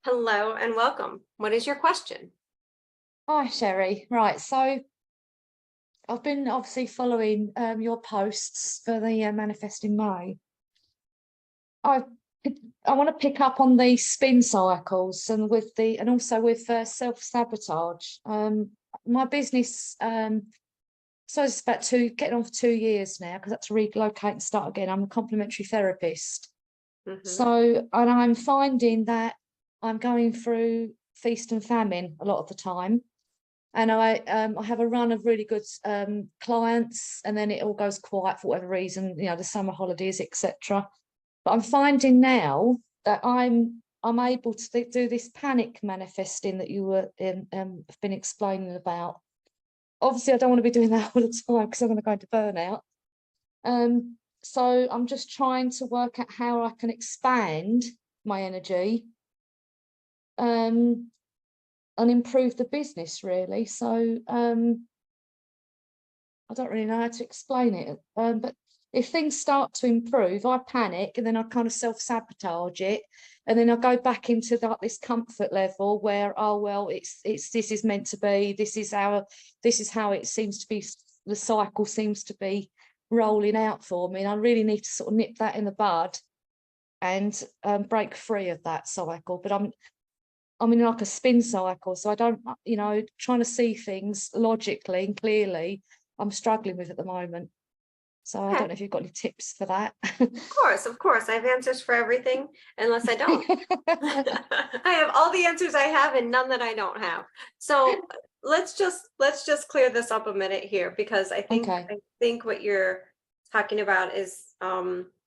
Hello and welcome. What is your question? Hi, Sherry. Right, so I've been obviously following your posts for the Manifesting May. I I want to pick up on the spin cycles and also with self-sabotage. My business, so it's about getting on for 2 years now because I had to relocate and start again. I'm a complementary therapist. So, and I'm finding that I'm going through feast and famine a lot of the time. And I have a run of really good clients, and then it all goes quiet for whatever reason, the summer holidays, etc. But I'm finding now that I'm able to do this panic manifesting that you have been explaining about. Obviously, I don't want to be doing that all the time because I'm going to go into burnout. So I'm just trying to work out how I can expand my energy and improve the business, really. So I don't really know how to explain it. But if things start to improve, I panic and then I kind of self-sabotage it. And then I go back into this comfort level where, oh, well, this is meant to be, this is how it seems to be, the cycle seems to be rolling out for me. And I really need to sort of nip that in the bud and break free of that cycle. But I'm in like a spin cycle, so I don't, trying to see things logically and clearly, I'm struggling with at the moment. So I don't know if you've got any tips for that. Of course. I have answers for everything, unless I don't. I have all the answers I have and none that I don't have. So let's just clear this up a minute here, because I think what you're talking about is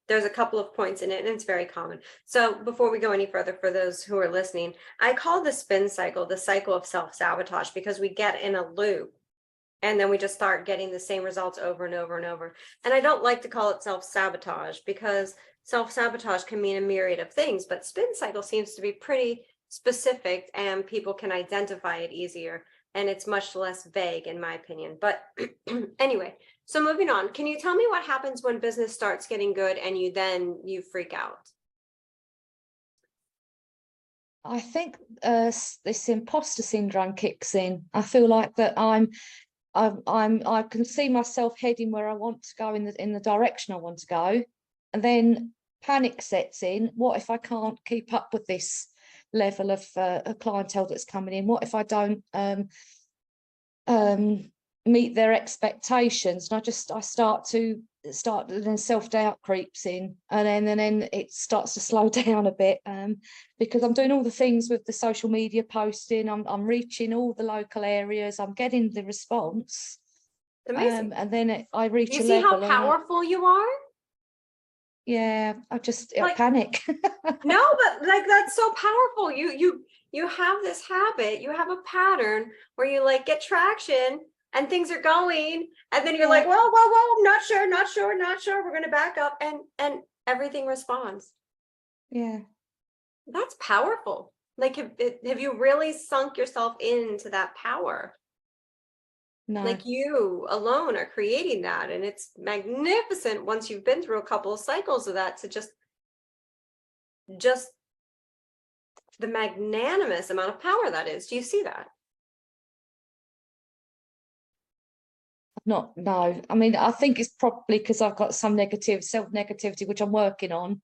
there's a couple of points in it, and it's very common. So before we go any further, for those who are listening, I call the spin cycle the cycle of self-sabotage, because we get in a loop and then we just start getting the same results over and over and over. And I don't like to call it self-sabotage, because self-sabotage can mean a myriad of things, but spin cycle seems to be pretty specific and people can identify it easier, and it's much less vague in my opinion. But anyway, so moving on, can you tell me what happens when business starts getting good and you freak out? I think this imposter syndrome kicks in. I feel like that I can see myself heading where I want to go, in the direction I want to go, and then panic sets in. What if I can't keep up with this level of clientele that's coming in? What if I don't meet their expectations? And I start then self-doubt creeps in, and then it starts to slow down a bit, because I'm doing all the things with the social media posting. I'm reaching all the local areas, I'm getting the response. Amazing. And then I reach you a see level how powerful you are? Yeah, I panic. No, but like, that's so powerful. You have this habit, you have a pattern where you like get traction and things are going, and then you're like, whoa, not sure. We're going to back up, and everything responds. Yeah. That's powerful. Like, have you really sunk yourself into that power? No. Like, you alone are creating that, and it's magnificent once you've been through a couple of cycles of that, to just the magnanimous amount of power that is. Do you see that? No. I mean, I think it's probably because I've got some self-negativity, which I'm working on.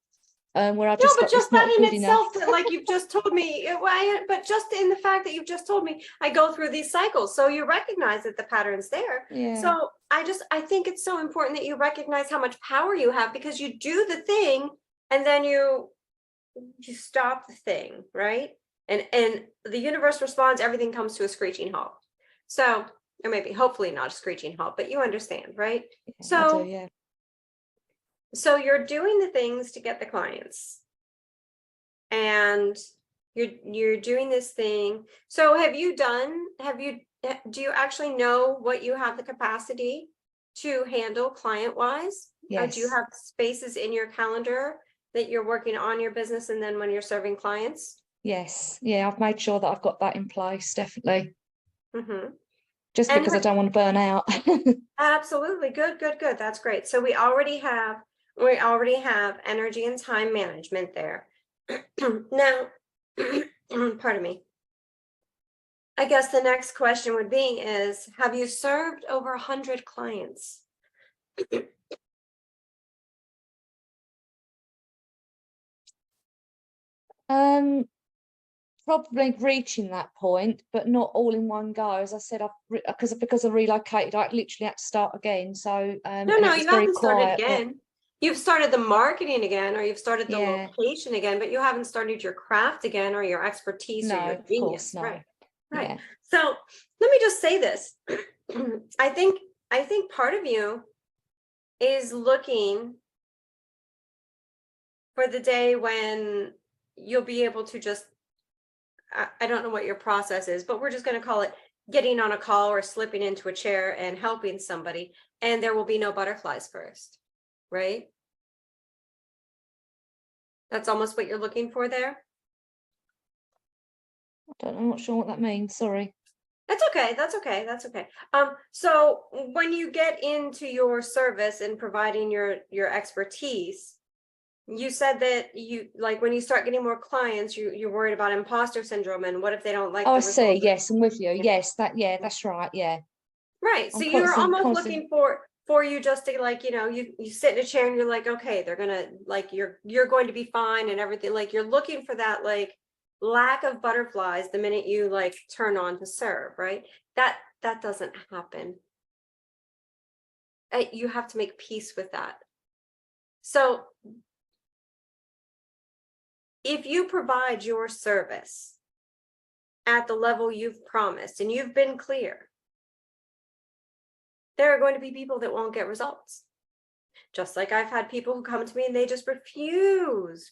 Where I just but just that in itself, that, like you've just told me, but just in the fact that you've just told me, I go through these cycles, so you recognize that the pattern's there. Yeah. So I think it's so important that you recognize how much power you have, because you do the thing and then you stop the thing, right? And the universe responds, everything comes to a screeching halt. So, or maybe hopefully not a screeching halt, but you understand, right? Yeah, so I do, yeah. So you're doing the things to get the clients, and you're doing this thing. So do you actually know what you have the capacity to handle client wise? Yes. Or do you have spaces in your calendar that you're working on your business, and then when you're serving clients? Yes. Yeah, I've made sure that I've got that in place, definitely. Just And because I don't want to burn out. Absolutely. Good. That's great. So we already have energy and time management there. Now, Pardon me. I guess the next question would be is, have you served over 100 clients? Probably reaching that point, but not all in one go. As I said, because I relocated, I literally had to start again. So No, and no, it was you very haven't started quiet. But again. You've started the marketing again, or you've started the yeah, location again, but you haven't started your craft again, or your expertise, or no, your of course, genius. no. Right. Right. Yeah. So let me just say this. I think part of you is looking for the day when you'll be able to just, I don't know what your process is, but we're just going to call it getting on a call or slipping into a chair and helping somebody, and there will be no butterflies first, right? That's almost what you're looking for there. I'm not sure what that means. Sorry. That's okay. That's okay. That's okay. So when you get into your service and providing your expertise, you said that you like when you start getting more clients, you're worried about imposter syndrome and what if they don't like Oh, I the see. results? Yes, I'm with you. Yeah. Yes, that's right. Yeah. Right. So I'm you're almost constant. looking for you just to like, you sit in a chair and you're like, okay, they're gonna like you're going to be fine and everything. Like you're looking for that like lack of butterflies the minute you like turn on to serve, right? That doesn't happen. You have to make peace with that. So if you provide your service at the level you've promised and you've been clear, there are going to be people that won't get results. Just like I've had people who come to me and they just refuse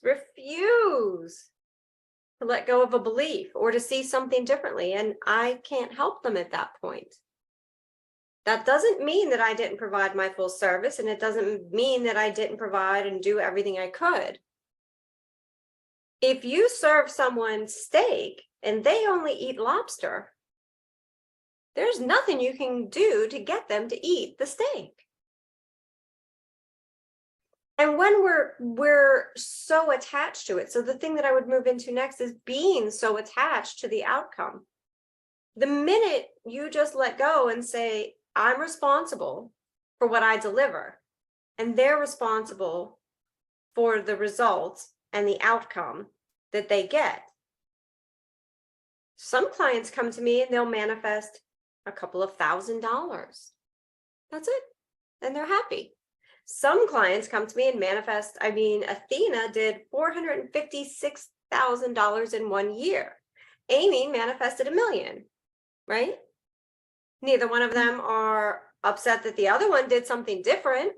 to let go of a belief or to see something differently. And I can't help them at that point. That doesn't mean that I didn't provide my full service, and it doesn't mean that I didn't provide and do everything I could. If you serve someone steak and they only eat lobster, there's nothing you can do to get them to eat the steak. And when we're so attached to it, so the thing that I would move into next is being so attached to the outcome. The minute you just let go and say, I'm responsible for what I deliver, and they're responsible for the results and the outcome that they get. Some clients come to me and they'll manifest a couple of $1,000s. That's it. And they're happy. Some clients come to me and manifest, Athena did $456,000 in 1 year. Amy manifested $1 million, right? Neither one of them are upset that the other one did something different.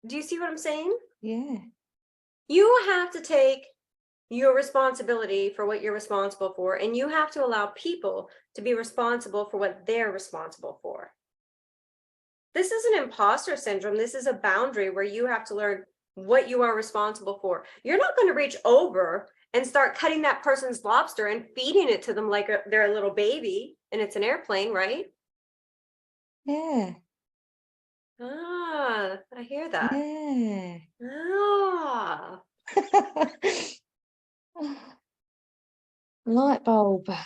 Do you see what I'm saying? Yeah. You have to take your responsibility for what you're responsible for, and you have to allow people to be responsible for what they're responsible for. This isn't imposter syndrome. This is a boundary where you have to learn what you are responsible for. You're not going to reach over and start cutting that person's lobster and feeding it to them like they're a little baby and it's an airplane, right? Yeah. Ah, I hear that. Yeah. Ah. Light bulb. Let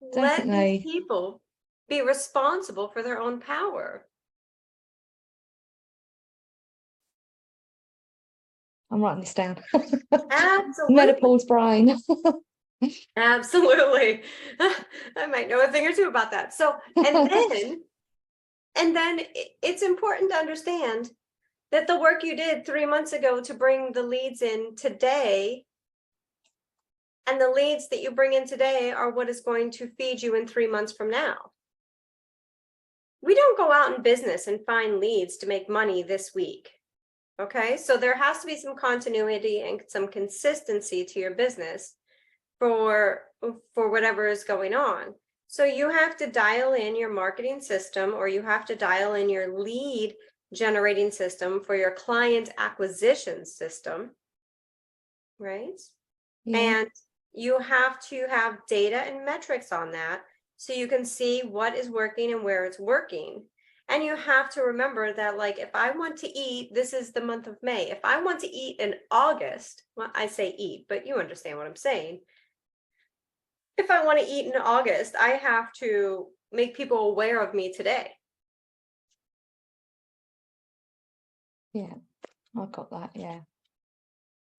these Definitely. people be responsible for their own power. I'm writing this down. Absolutely. Menopause brain. Absolutely. I might know a thing or two about that. So, and then it's important to understand that the work you did 3 months ago to bring the leads in today, and the leads that you bring in today are what is going to feed you in 3 months from now. We don't go out in business and find leads to make money this week. Okay, so there has to be some continuity and some consistency to your business for whatever is going on. So you have to dial in your marketing system, or you have to dial in your lead generating system for your client acquisition system, right? Yeah. And you have to have data and metrics on that so you can see what is working and where it's working. And you have to remember that, like, if I want to eat, this is the month of May. If I want to eat in August, well, I say eat, but you understand what I'm saying. If I want to eat in August, I have to make people aware of me today. Yeah, I got that. Yeah.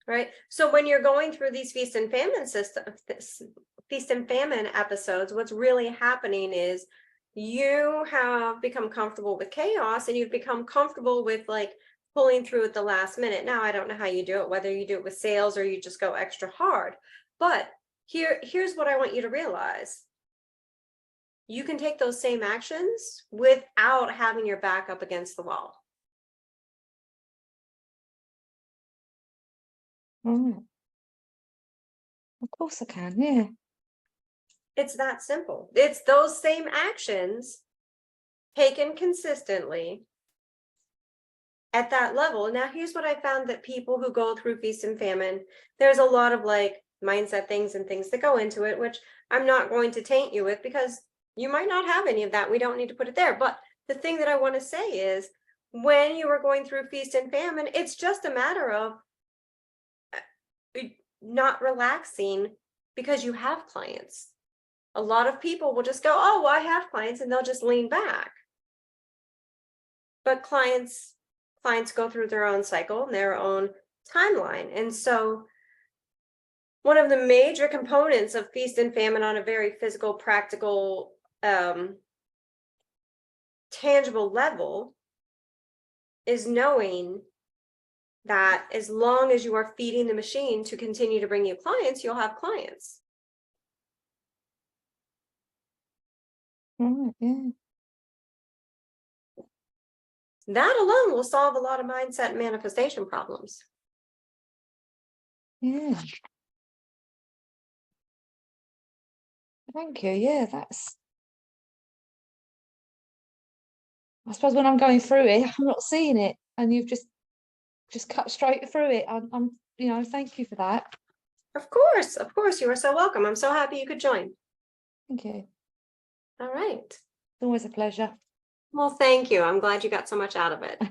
Right. So when you're going through these feast and famine episodes, what's really happening is you have become comfortable with chaos, and you've become comfortable with like pulling through at the last minute. Now, I don't know how you do it, whether you do it with sales or you just go extra hard. But here's what I want you to realize. You can take those same actions without having your back up against the wall. Right. Of course I can. Yeah. It's that simple. It's those same actions taken consistently at that level. Now, here's what I found, that people who go through feast and famine, there's a lot of like mindset things and things that go into it, which I'm not going to taint you with, because you might not have any of that. We don't need to put it there. But the thing that I want to say is, when you are going through feast and famine, it's just a matter of not relaxing because you have clients. A lot of people will just go, oh, well, I have clients, and they'll just lean back. But clients go through their own cycle and their own timeline. And so one of the major components of feast and famine on a very physical, practical, tangible level is knowing that as long as you are feeding the machine to continue to bring you clients, you'll have clients. Right. Yeah. That alone will solve a lot of mindset and manifestation problems. Yeah. Thank you. Yeah, that's. I suppose when I'm going through it, I'm not seeing it, and you've just cut straight through it. I'm thank you for that. Of course, you are so welcome. I'm so happy you could join. Thank you. All right. It's always a pleasure. Well, thank you. I'm glad you got so much out of it.